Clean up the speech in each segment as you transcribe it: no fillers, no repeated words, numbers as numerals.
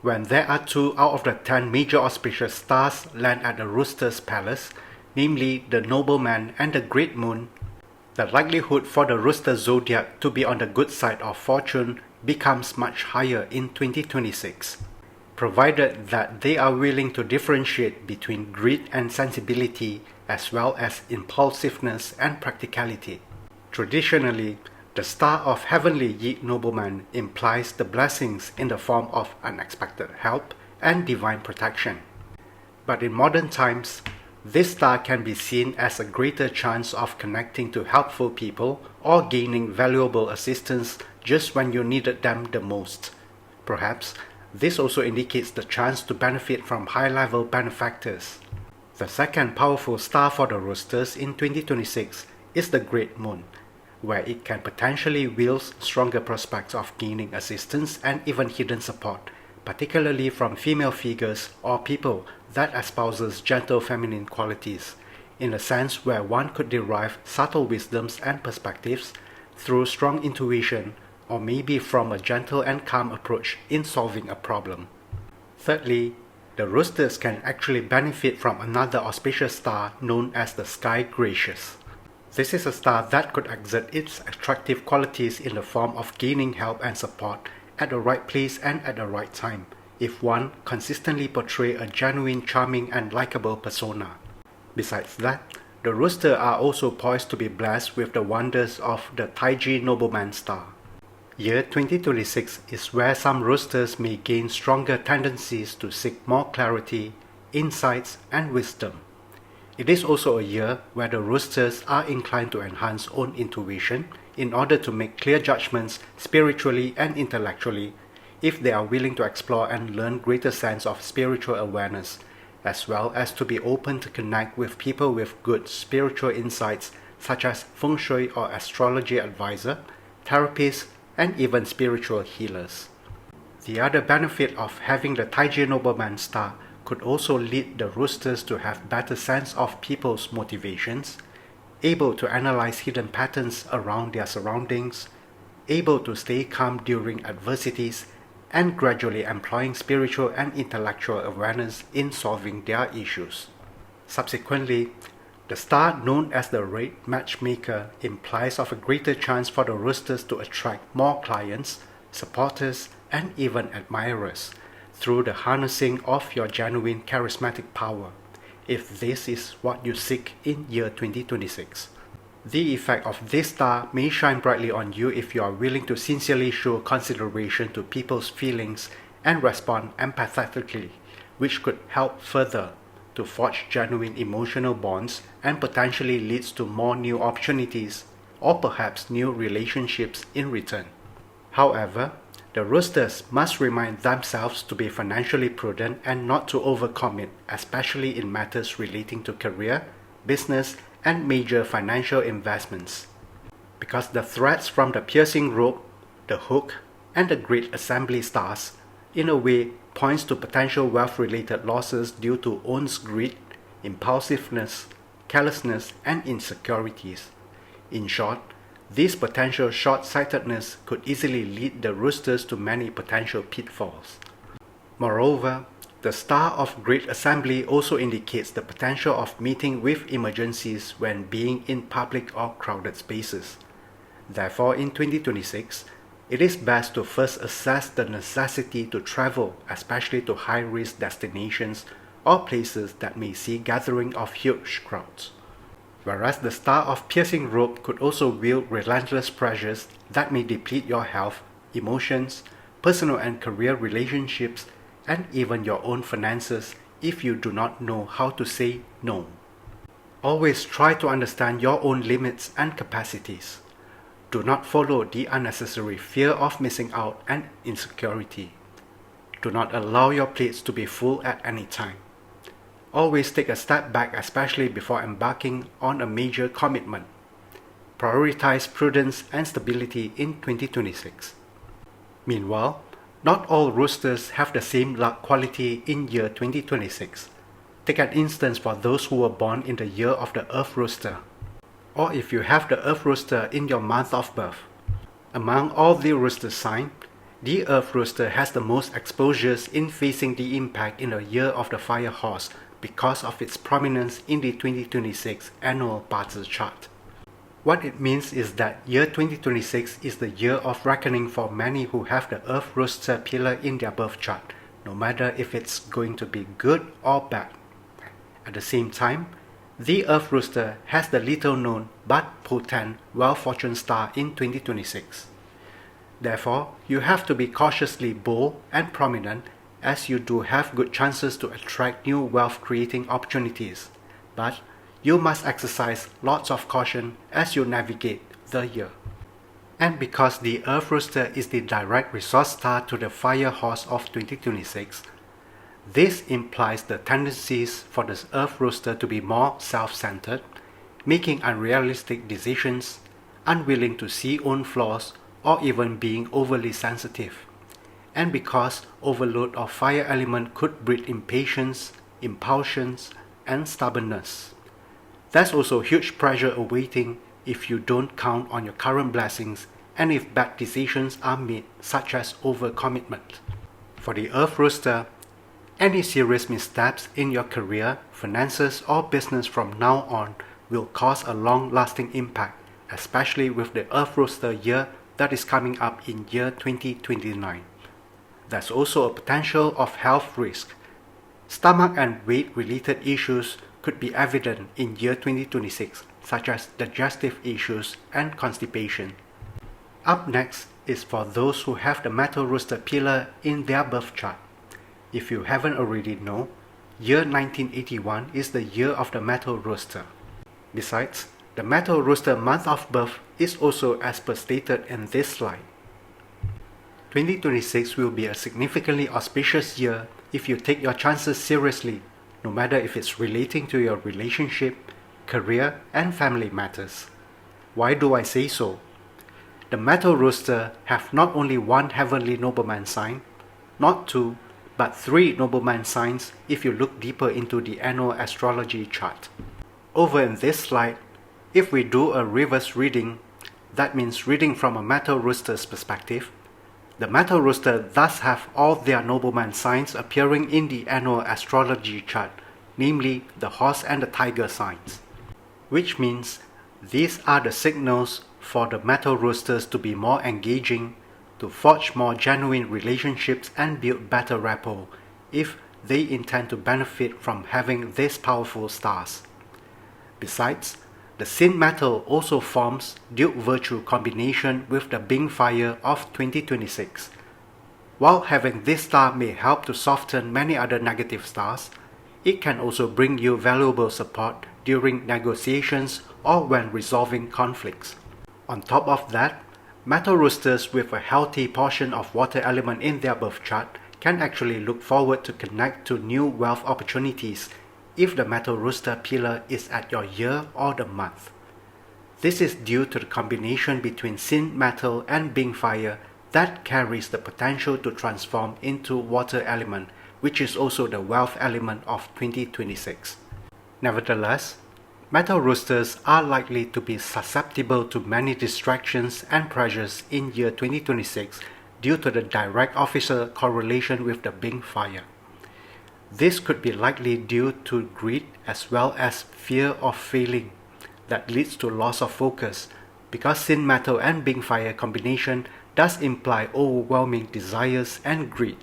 When there are 2 out of the 10 major auspicious stars land at the Rooster's palace, namely the nobleman and the great moon, the likelihood for the Rooster zodiac to be on the good side of fortune becomes much higher in 2026, provided that they are willing to differentiate between greed and sensibility as well as impulsiveness and practicality. Traditionally, the star of heavenly Yi nobleman implies the blessings in the form of unexpected help and divine protection. But in modern times, this star can be seen as a greater chance of connecting to helpful people or gaining valuable assistance just when you needed them the most. Perhaps this also indicates the chance to benefit from high-level benefactors. The second powerful star for the Roosters in 2026 is the Great Moon, where it can potentially wield stronger prospects of gaining assistance and even hidden support, particularly from female figures or people that espouses gentle feminine qualities, in a sense where one could derive subtle wisdoms and perspectives through strong intuition or maybe from a gentle and calm approach in solving a problem. Thirdly, the Roosters can actually benefit from another auspicious star known as the Sky Gracious. This is a star that could exert its attractive qualities in the form of gaining help and support at the right place and at the right time, if one consistently portrays a genuine, charming and likable persona. Besides that, the Rooster are also poised to be blessed with the wonders of the Taiji nobleman star. Year 2026 is where some Roosters may gain stronger tendencies to seek more clarity, insights and wisdom. It is also a year where the Roosters are inclined to enhance own intuition in order to make clear judgments spiritually and intellectually if they are willing to explore and learn greater sense of spiritual awareness, as well as to be open to connect with people with good spiritual insights such as feng shui or astrology advisor, therapists, and even spiritual healers. The other benefit of having the Taiji nobleman star could also lead the Roosters to have better sense of people's motivations, able to analyze hidden patterns around their surroundings, able to stay calm during adversities, and gradually employing spiritual and intellectual awareness in solving their issues. Subsequently, the star known as the Red Matchmaker implies of a greater chance for the Roosters to attract more clients, supporters, and even admirers through the harnessing of your genuine charismatic power, if this is what you seek in year 2026. The effect of this star may shine brightly on you if you are willing to sincerely show consideration to people's feelings and respond empathetically, which could help further to forge genuine emotional bonds and potentially leads to more new opportunities or perhaps new relationships in return. However, the Roosters must remind themselves to be financially prudent and not to overcommit, especially in matters relating to career, business, and major financial investments. Because the threats from the piercing rope, the hook, and the great assembly stars, in a way, points to potential wealth-related losses due to one's greed, impulsiveness, carelessness, and insecurities. In short, this potential short-sightedness could easily lead the Roosters to many potential pitfalls. Moreover, the star of great assembly also indicates the potential of meeting with emergencies when being in public or crowded spaces. Therefore, in 2026, it is best to first assess the necessity to travel, especially to high-risk destinations or places that may see gathering of huge crowds. Whereas the star of piercing rope could also wield relentless pressures that may deplete your health, emotions, personal and career relationships, and even your own finances if you do not know how to say no. Always try to understand your own limits and capacities. Do not follow the unnecessary fear of missing out and insecurity. Do not allow your plates to be full at any time. Always take a step back, especially before embarking on a major commitment. Prioritize prudence and stability in 2026. Meanwhile, not all Roosters have the same luck quality in year 2026. Take an instance for those who were born in the year of the Earth Rooster, or if you have the Earth Rooster in your month of birth. Among all the Rooster signs, The Earth Rooster has the most exposures in facing the impact in the year of the Fire Horse because of its prominence in the 2026 annual Bazi chart. What it means is that year 2026 is the year of reckoning for many who have the Earth Rooster pillar in their birth chart, no matter if it's going to be good or bad. At the same time, the Earth Rooster has the little known but potent Well Fortune star in 2026. Therefore, you have to be cautiously bold and prominent as you do have good chances to attract new wealth creating opportunities, but you must exercise lots of caution as you navigate the year. And because the Earth Rooster is the direct resource star to the Fire Horse of 2026, this implies the tendencies for the Earth Rooster to be more self-centered, making unrealistic decisions, unwilling to see own flaws, or even being overly sensitive. And because overload of fire element could breed impatience, impulsions, and stubbornness. There's also huge pressure awaiting if you don't count on your current blessings and if bad decisions are made, such as overcommitment. For the Earth Rooster, any serious missteps in your career, finances, or business from now on will cause a long-lasting impact, especially with the Earth Rooster year that is coming up in year 2029. There's also a potential of health risk. Stomach and weight-related issues could be evident in year 2026, such as digestive issues and constipation. Up next is for those who have the Metal Rooster pillar in their birth chart. If you haven't already know, year 1981 is the year of the Metal Rooster. Besides, the Metal Rooster month of birth is also as per stated in this slide. 2026 will be a significantly auspicious year if you take your chances seriously, no matter if it's relating to your relationship, career, and family matters. Why do I say so? The Metal Rooster have not only one heavenly nobleman sign, not two, but three nobleman signs if you look deeper into the annual astrology chart. Over in this slide, if we do a reverse reading, that means reading from a Metal Rooster's perspective, the Metal Rooster thus have all their nobleman signs appearing in the annual astrology chart, namely the horse and the tiger signs. Which means these are the signals for the Metal Roosters to be more engaging, to forge more genuine relationships and build better rapport if they intend to benefit from having these powerful stars. Besides, the Sin Metal also forms Duke Virtue combination with the Bing Fire of 2026. While having this star may help to soften many other negative stars, it can also bring you valuable support during negotiations or when resolving conflicts. On top of that, Metal Roosters with a healthy portion of water element in their birth chart can actually look forward to connect to new wealth opportunities if the Metal Rooster pillar is at your year or the month. This is due to the combination between Sin Metal and Bing Fire that carries the potential to transform into water element, which is also the wealth element of 2026. Nevertheless, Metal Roosters are likely to be susceptible to many distractions and pressures in year 2026 due to the direct officer correlation with the Bing Fire. This could be likely due to greed as well as fear of failing that leads to loss of focus, because Sin Metal and Bing Fire combination does imply overwhelming desires and greed.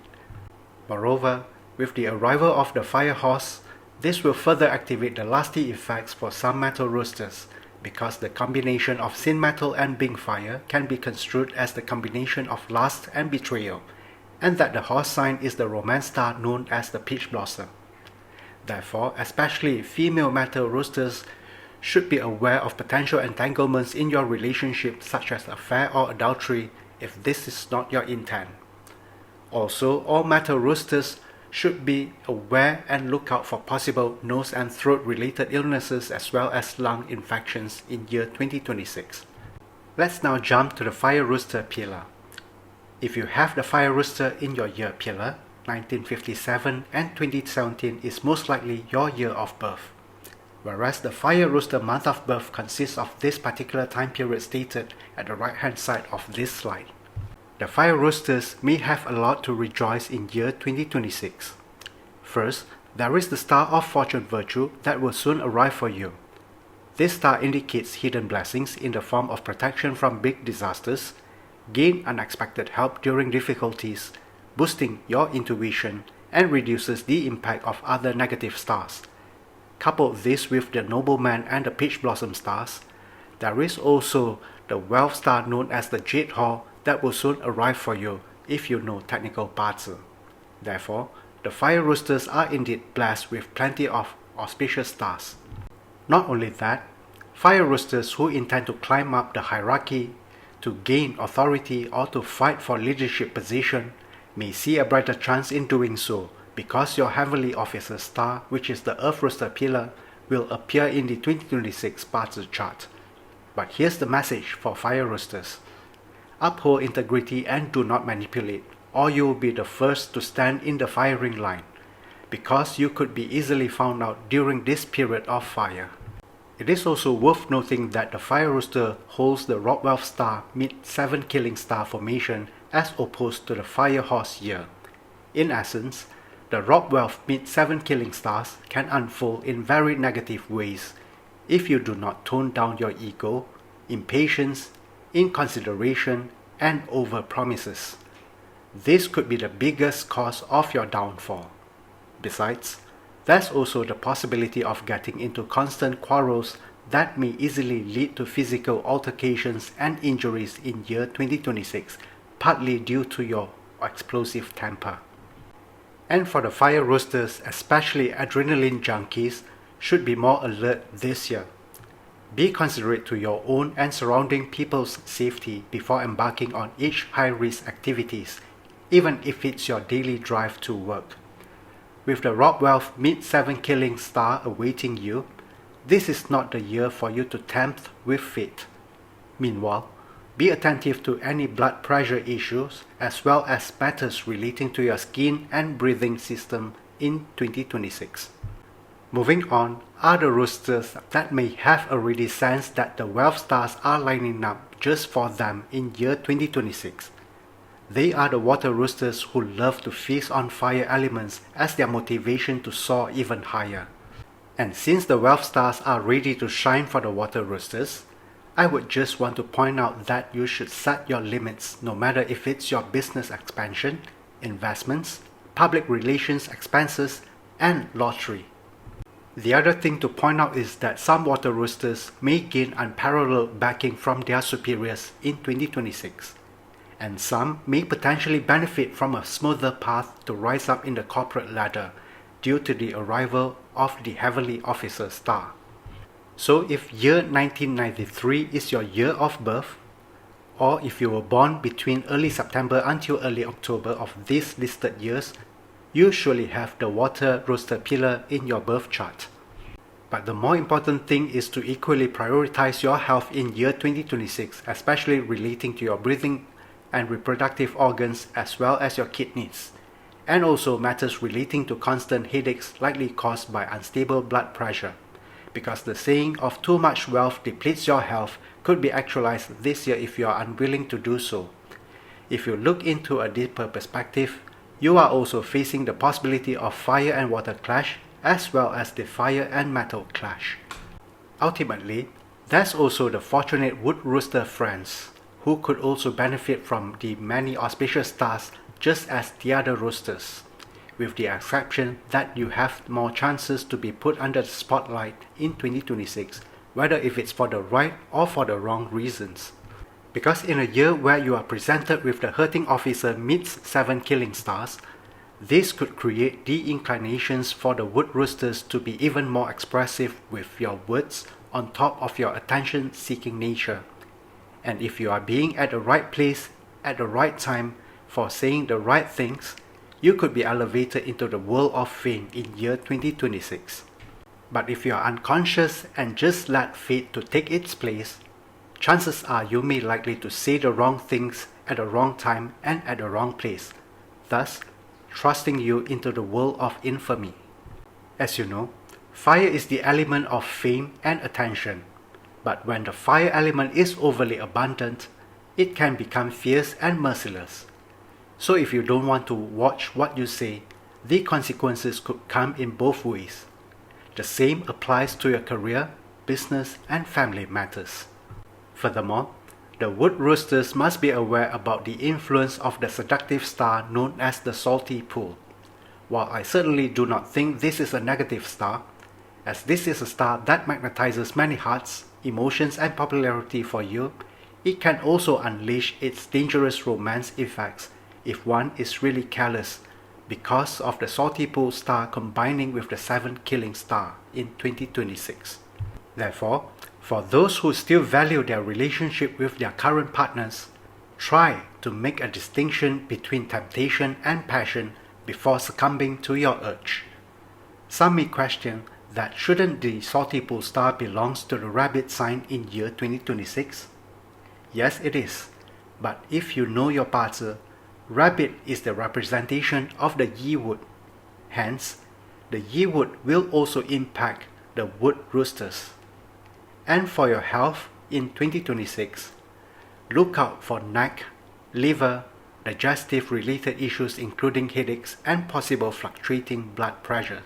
Moreover, with the arrival of the Fire Horse, this will further activate the lusty effects for some Metal Roosters, because the combination of Sin Metal and Bing Fire can be construed as the combination of lust and betrayal, and that the horse sign is the romance star known as the peach blossom. Therefore, especially female Metal Roosters should be aware of potential entanglements in your relationship, such as affair or adultery, if this is not your intent. Also, all Metal Roosters should be aware and look out for possible nose and throat related illnesses as well as lung infections in year 2026. Let's now jump to the Fire Rooster pillar. If you have the Fire Rooster in your year pillar, 1957 and 2017 is most likely your year of birth, whereas the Fire Rooster month of birth consists of this particular time period stated at the right hand side of this slide. The Fire Roosters may have a lot to rejoice in year 2026. First, there is the Star of Fortune virtue that will soon arrive for you. This star indicates hidden blessings in the form of protection from big disasters, gain unexpected help during difficulties, boosting your intuition, and reduces the impact of other negative stars. Couple this with the Nobleman and the Peach Blossom stars, there is also the wealth star known as the Jade Hawk that will soon arrive for you if you know technical Bazi. Therefore, the Fire Roosters are indeed blessed with plenty of auspicious stars. Not only that, Fire Roosters who intend to climb up the hierarchy, to gain authority or to fight for leadership position may see a brighter chance in doing so because your Heavenly Officer star, which is the Earth Rooster pillar, will appear in the 2026 Bazi chart. But here's the message for Fire Roosters. Uphold integrity and do not manipulate, or you will be the first to stand in the firing line, because you could be easily found out during this period of fire. It is also worth noting that the Fire Rooster holds the Rockwell star mid-7 killing star formation as opposed to the Fire Horse year. In essence, the Rockwell mid-7 killing stars can unfold in very negative ways if you do not tone down your ego, impatience, inconsideration, and over-promises. This could be the biggest cause of your downfall. Besides, there's also the possibility of getting into constant quarrels that may easily lead to physical altercations and injuries in year 2026, partly due to your explosive temper. And for the Fire Roosters, especially adrenaline junkies, should be more alert this year. Be considerate to your own and surrounding people's safety before embarking on each high-risk activities, even if it's your daily drive to work. With the Rockwell mid-7 killing star awaiting you, this is not the year for you to tempt with fate. Meanwhile, be attentive to any blood pressure issues as well as matters relating to your skin and breathing system in 2026. Moving on are the roosters that may have already sensed that the wealth stars are lining up just for them in year 2026. They are the water roosters who love to feast on fire elements as their motivation to soar even higher. And since the wealth stars are ready to shine for the water roosters, I would just want to point out that you should set your limits no matter if it's your business expansion, investments, public relations expenses, and lottery. The other thing to point out is that some water roosters may gain unparalleled backing from their superiors in 2026. And some may potentially benefit from a smoother path to rise up in the corporate ladder due to the arrival of the Heavenly Officer star. So if year 1993 is your year of birth, or if you were born between early September until early October of these listed years, you surely have the water rooster pillar in your birth chart. But the more important thing is to equally prioritize your health in year 2026, especially relating to your breathing and reproductive organs as well as your kidneys, and also matters relating to constant headaches likely caused by unstable blood pressure, because the saying of too much wealth depletes your health could be actualized this year if you are unwilling to do so. If you look into a deeper perspective, you are also facing the possibility of fire and water clash as well as the fire and metal clash. Ultimately, there's also the fortunate wood rooster friends who could also benefit from the many auspicious stars just as the other roosters, with the exception that you have more chances to be put under the spotlight in 2026, whether if it's for the right or for the wrong reasons. Because in a year where you are presented with the hurting officer meets 7 killing stars, this could create the inclinations for the wood roosters to be even more expressive with your words on top of your attention-seeking nature. And if you are being at the right place at the right time for saying the right things, you could be elevated into the world of fame in year 2026. But if you are unconscious and just let fate to take its place, chances are you may likely to say the wrong things at the wrong time and at the wrong place, thus thrusting you into the world of infamy. As you know, fire is the element of fame and attention. But when the fire element is overly abundant, it can become fierce and merciless. So if you don't want to watch what you say, the consequences could come in both ways. The same applies to your career, business, and family matters. Furthermore, the wood roosters must be aware about the influence of the seductive star known as the salty pool. While I certainly do not think this is a negative star, as this is a star that magnetizes many hearts, emotions, and popularity for you, it can also unleash its dangerous romance effects if one is really careless because of the salty pool star combining with the 7th killing star in 2026. Therefore, for those who still value their relationship with their current partners, try to make a distinction between temptation and passion before succumbing to your urge. Some may question that shouldn't the salty pool star belongs to the rabbit sign in year 2026? Yes, it is. But if you know your Bazi, rabbit is the representation of the Yi wood. Hence, the Yi wood will also impact the wood roosters. And for your health in 2026, look out for neck, liver, digestive related issues including headaches and possible fluctuating blood pressure.